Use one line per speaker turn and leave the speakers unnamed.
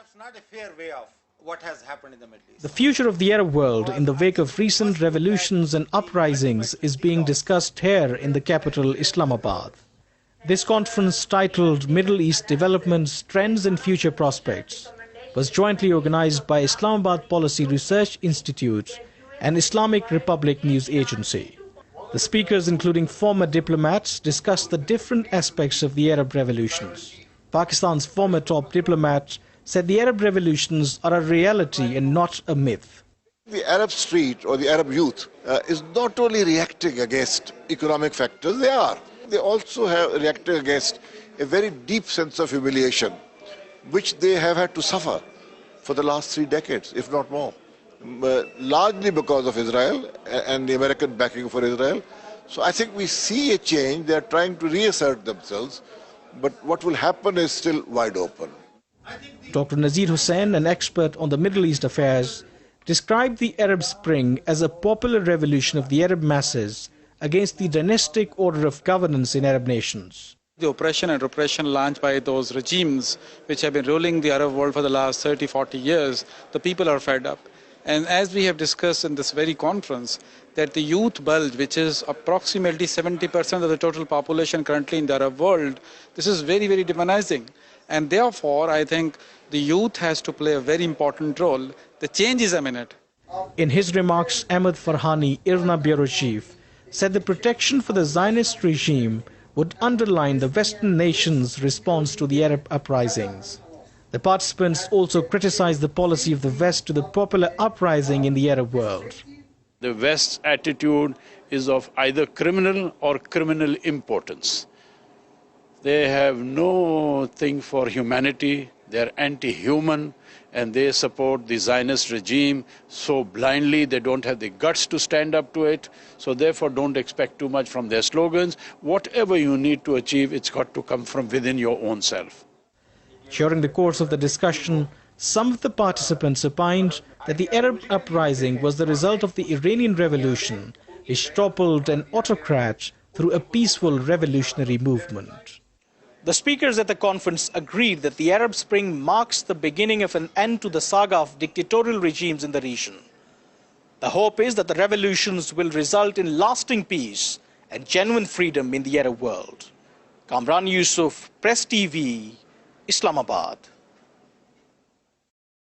perhaps not a fair way of what has happened in the Middle East.
The future of the Arab world in the wake of recent revolutions and uprisings is being discussed here in the capital, Islamabad. This conference, titled Middle East Developments, Trends and Future Prospects, was jointly organized by Islamabad Policy Research Institute and Islamic Republic News Agency. The speakers, including former diplomats, discussed the different aspects of the Arab revolutions. Pakistan's former top diplomat said the Arab revolutions are a reality and not a myth.
The Arab street or the Arab youth is not only reacting against economic factors, they also have reacted against a very deep sense of humiliation, which they have had to suffer for the last 3 decades, if not more, largely because of Israel and the American backing for Israel. So I think we see a change. They are trying to reassert themselves, but what will happen is still wide open.
Dr. Nazir Hussain, an expert on the Middle East affairs, described the Arab Spring as a popular revolution of the Arab masses against the dynastic order of governance in Arab nations.
The oppression and repression launched by those regimes which have been ruling the Arab world for the last 30, 40 years, the people are fed up. And as we have discussed in this very conference, that the youth bulge, which is approximately 70% of the total population currently in the Arab world, this is very, very demonizing. And therefore, I think the youth has to play a very important role. The change is imminent.
In his remarks, Ahmed Farhani, IRNA bureau chief, said the protection for the Zionist regime would underline the Western nations' response to the Arab uprisings. The participants also criticized the policy of the West to the popular uprising in the Arab world.
The West's attitude is of either criminal or criminal importance. They have no thing for humanity, they're anti-human, and they support the Zionist regime so blindly they don't have the guts to stand up to it. So therefore don't expect too much from their slogans. Whatever you need to achieve, it's got to come from within your own self.
During the course of the discussion, some of the participants opined that the Arab uprising was the result of the Iranian Revolution, which toppled an autocrat through a peaceful revolutionary movement. The speakers at the conference agreed that the Arab Spring marks the beginning of an end to the saga of dictatorial regimes in the region. The hope is that the revolutions will result in lasting peace and genuine freedom in the Arab world. Kamran, Yousaf, Press TV, Islamabad.